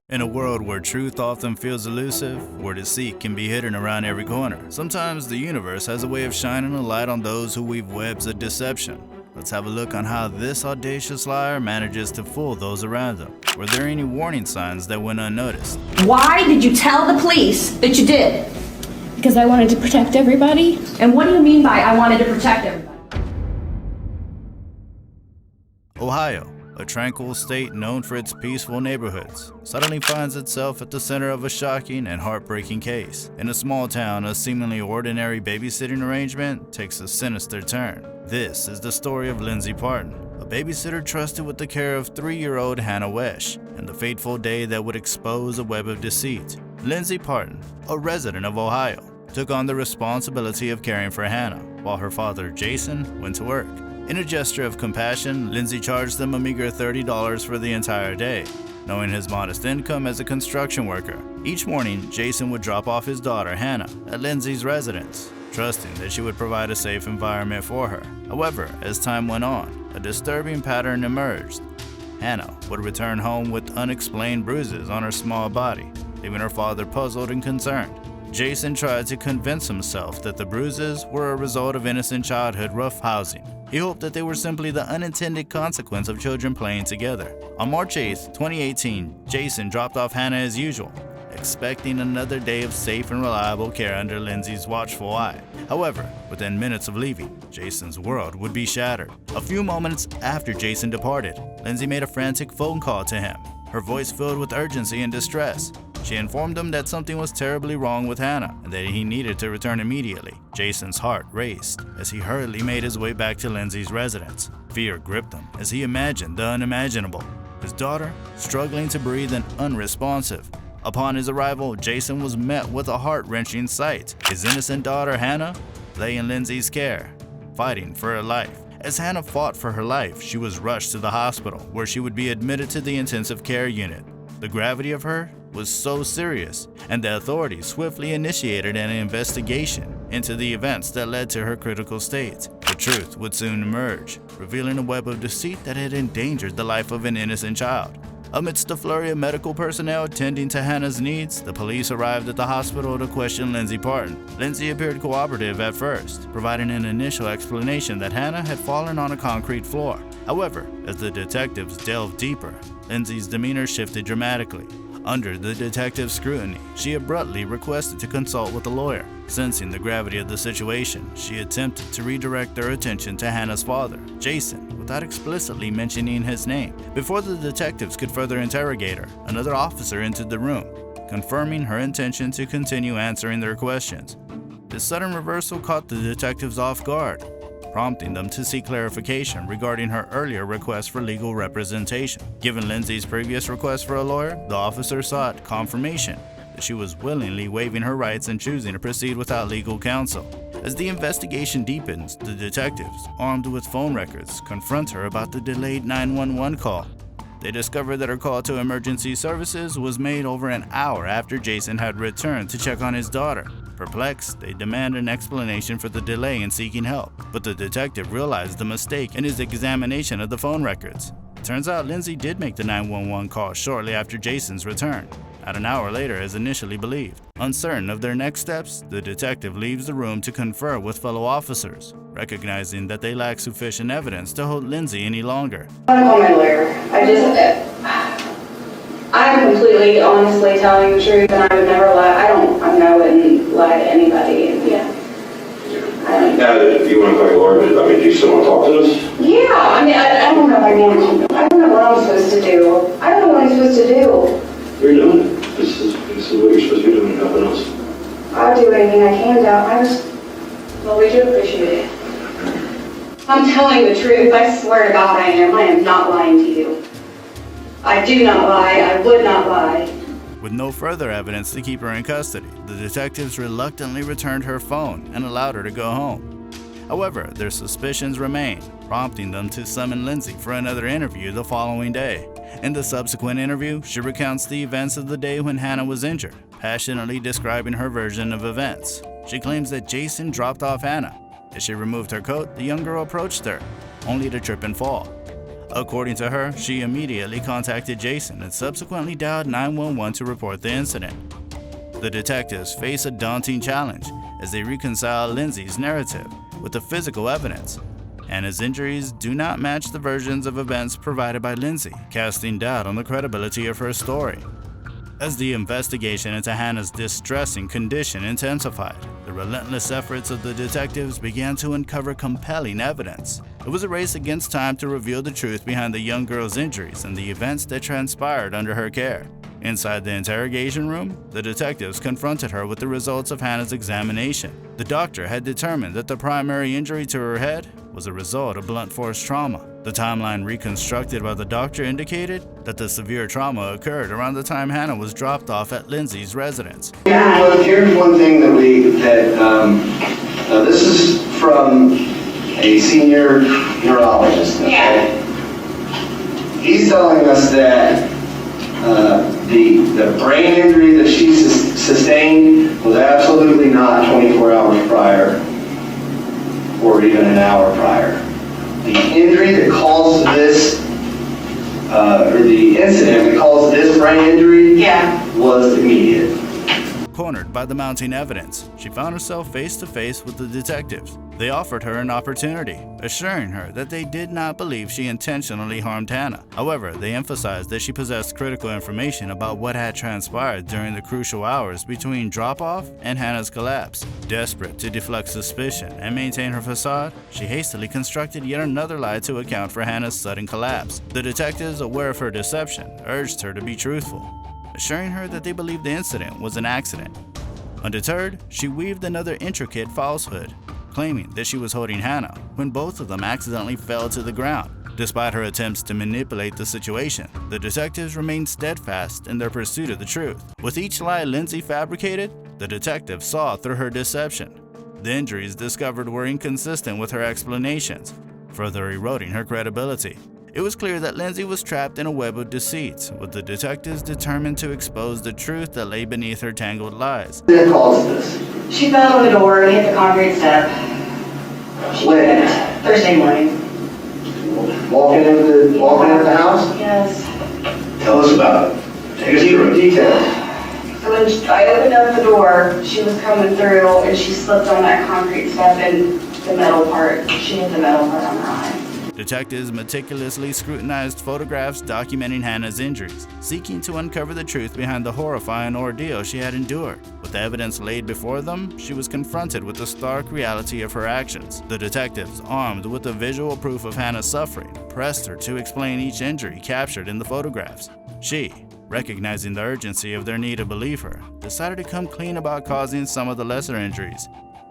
In a world where truth often feels elusive, where deceit can be hidden around every corner, sometimes the universe has a way of shining a light on those who weave webs of deception. Let's have a look on how this audacious liar manages to fool those around them. Were there any warning signs that went unnoticed? Why did you tell the police that you did? Because I wanted to protect everybody. And what do you mean by I wanted to protect everybody? Ohio, a tranquil state known for its peaceful neighborhoods, suddenly finds itself at the center of a shocking and heartbreaking case. In a small town, a seemingly ordinary babysitting arrangement takes a sinister turn. This is the story of Lindsay Parton, a babysitter trusted with the care of 3-year-old Hannah Wesh, and the fateful day that would expose a web of deceit. Lindsay Parton, a resident of Ohio, took on the responsibility of caring for Hannah, while her father, Jason, went to work. In a gesture of compassion, Lindsay charged them a meager $30 for the entire day. Knowing his modest income as a construction worker, each morning Jason would drop off his daughter Hannah at Lindsay's residence, trusting that she would provide a safe environment for her. However, as time went on, a disturbing pattern emerged. Hannah would return home with unexplained bruises on her small body, leaving her father puzzled and concerned. Jason tried to convince himself that the bruises were a result of innocent childhood roughhousing. He hoped that they were simply the unintended consequence of children playing together. On March 8, 2018, Jason dropped off Hannah as usual, expecting another day of safe and reliable care under Lindsay's watchful eye. However, within minutes of leaving, Jason's world would be shattered. A few moments after Jason departed, Lindsay made a frantic phone call to him, her voice filled with urgency and distress. She informed him that something was terribly wrong with Hannah and that he needed to return immediately. Jason's heart raced as he hurriedly made his way back to Lindsay's residence. Fear gripped him as he imagined the unimaginable. His daughter, struggling to breathe and unresponsive. Upon his arrival, Jason was met with a heart-wrenching sight. His innocent daughter, Hannah, lay in Lindsay's care, fighting for her life. As Hannah fought for her life, she was rushed to the hospital, where she would be admitted to the intensive care unit. The gravity of her was so serious, and the authorities swiftly initiated an investigation into the events that led to her critical state. The truth would soon emerge, revealing a web of deceit that had endangered the life of an innocent child. Amidst the flurry of medical personnel tending to Hannah's needs, the police arrived at the hospital to question Lindsay Parton. Lindsay appeared cooperative at first, providing an initial explanation that Hannah had fallen on a concrete floor. However, as the detectives delved deeper, Lindsay's demeanor shifted dramatically. Under the detective's scrutiny, she abruptly requested to consult with a lawyer. Sensing the gravity of the situation, she attempted to redirect their attention to Hannah's father, Jason, without explicitly mentioning his name. Before the detectives could further interrogate her, another officer entered the room, confirming her intention to continue answering their questions. This sudden reversal caught the detectives off guard, prompting them to seek clarification regarding her earlier request for legal representation. Given Lindsay's previous request for a lawyer, the officer sought confirmation that she was willingly waiving her rights and choosing to proceed without legal counsel. As the investigation deepens, the detectives, armed with phone records, confront her about the delayed 911 call. They discover that her call to emergency services was made over an hour after Jason had returned to check on his daughter. Perplexed, they demand an explanation for the delay in seeking help, but the detective realized the mistake in his examination of the phone records. It turns out Lindsay did make the 911 call shortly after Jason's return, not an hour later as initially believed. Uncertain of their next steps, the detective leaves the room to confer with fellow officers, recognizing that they lack sufficient evidence to hold Lindsay any longer. I want to call my lawyer. I'm completely, honestly telling the truth, and I would never lie. I wouldn't lie to anybody. Yeah. Now, if you want to call your lawyer, do you still want to talk to us? Yeah, I don't know if I want to. I don't know what I'm supposed to do. I don't know what I'm supposed to do. You're doing it. This is what you're supposed to be doing, helping us. I'll do anything I can, well, we do appreciate it. I'm telling the truth. I swear to God I am. I am not lying to you. I do not lie. I would not lie. With no further evidence to keep her in custody, the detectives reluctantly returned her phone and allowed her to go home. However, their suspicions remained, prompting them to summon Lindsay for another interview the following day. In the subsequent interview, she recounts the events of the day when Hannah was injured, passionately describing her version of events. She claims that Jason dropped off Hannah. As she removed her coat, the young girl approached her, only to trip and fall. According to her, she immediately contacted Jason and subsequently dialed 911 to report the incident. The detectives face a daunting challenge as they reconcile Lindsay's narrative with the physical evidence. Hannah's injuries do not match the versions of events provided by Lindsay, casting doubt on the credibility of her story. As the investigation into Hannah's distressing condition intensified, the relentless efforts of the detectives began to uncover compelling evidence. It was a race against time to reveal the truth behind the young girl's injuries and the events that transpired under her care. Inside the interrogation room, the detectives confronted her with the results of Hannah's examination. The doctor had determined that the primary injury to her head was a result of blunt force trauma. The timeline reconstructed by the doctor indicated that the severe trauma occurred around the time Hannah was dropped off at Lindsay's residence. Here's one thing this is from a senior neurologist. Okay? Yeah. He's telling us that the brain injury that she sustained was absolutely not 24 hours prior or even an hour prior. The injury that caused this, or the incident that caused this brain injury was immediate. Cornered by the mounting evidence, she found herself face to face with the detectives. They offered her an opportunity, assuring her that they did not believe she intentionally harmed Hannah. However, they emphasized that she possessed critical information about what had transpired during the crucial hours between drop-off and Hannah's collapse. Desperate to deflect suspicion and maintain her facade, she hastily constructed yet another lie to account for Hannah's sudden collapse. The detectives, aware of her deception, urged her to be truthful, assuring her that they believed the incident was an accident. Undeterred, she weaved another intricate falsehood, claiming that she was holding Hannah when both of them accidentally fell to the ground. Despite her attempts to manipulate the situation, the detectives remained steadfast in their pursuit of the truth. With each lie Lindsay fabricated, the detectives saw through her deception. The injuries discovered were inconsistent with her explanations, further eroding her credibility. It was clear that Lindsay was trapped in a web of deceit, with the detectives determined to expose the truth that lay beneath her tangled lies. What caused this? She fell on the door and hit the concrete step. When? Thursday morning. Walking into the house? Yes. Tell us about it. Take us through it. Detail. So when I opened up the door, she was coming through and she slipped on that concrete step and the metal part. She hit the metal part on her eye. Detectives meticulously scrutinized photographs documenting Hannah's injuries, seeking to uncover the truth behind the horrifying ordeal she had endured. With the evidence laid before them, she was confronted with the stark reality of her actions. The detectives, armed with the visual proof of Hannah's suffering, pressed her to explain each injury captured in the photographs. She, recognizing the urgency of their need to believe her, decided to come clean about causing some of the lesser injuries.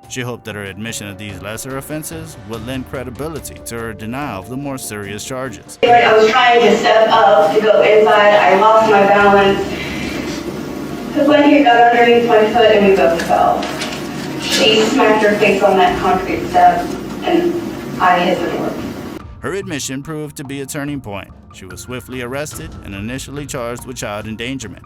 She hoped that her admission of these lesser offenses would lend credibility to her denial of the more serious charges. I was trying to step up to go inside. I lost my balance. The blanket got underneath my foot and we both fell. She smacked her face on that concrete step and I hit the door. Her admission proved to be a turning point. She was swiftly arrested and initially charged with child endangerment.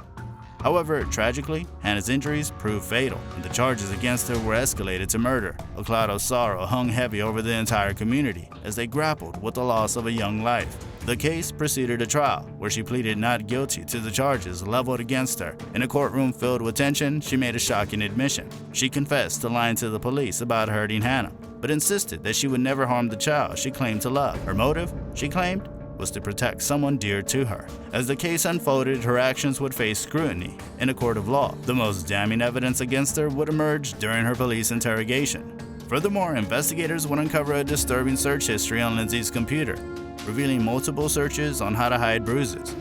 However, tragically, Hannah's injuries proved fatal, and the charges against her were escalated to murder. A cloud of sorrow hung heavy over the entire community as they grappled with the loss of a young life. The case proceeded to trial, where she pleaded not guilty to the charges leveled against her. In a courtroom filled with tension, she made a shocking admission. She confessed to lying to the police about hurting Hannah, but insisted that she would never harm the child she claimed to love. Her motive, she claimed, was to protect someone dear to her. As the case unfolded, her actions would face scrutiny in a court of law. The most damning evidence against her would emerge during her police interrogation. Furthermore, investigators would uncover a disturbing search history on Lindsay's computer, revealing multiple searches on how to hide bruises.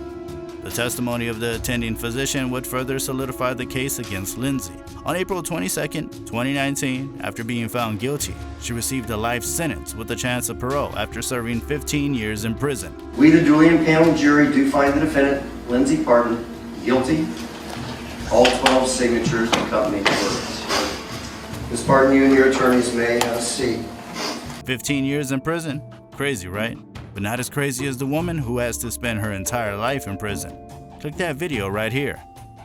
The testimony of the attending physician would further solidify the case against Lindsay. On April 22, 2019, after being found guilty, she received a life sentence with a chance of parole after serving 15 years in prison. We, the duly impaneled jury, do find the defendant, Lindsay Parton, guilty. All 12 signatures accompany the verdicts. Ms. Parton, you and your attorneys may have a seat. 15 years in prison? Crazy, right? But not as crazy as the woman who has to spend her entire life in prison. Click that video right here.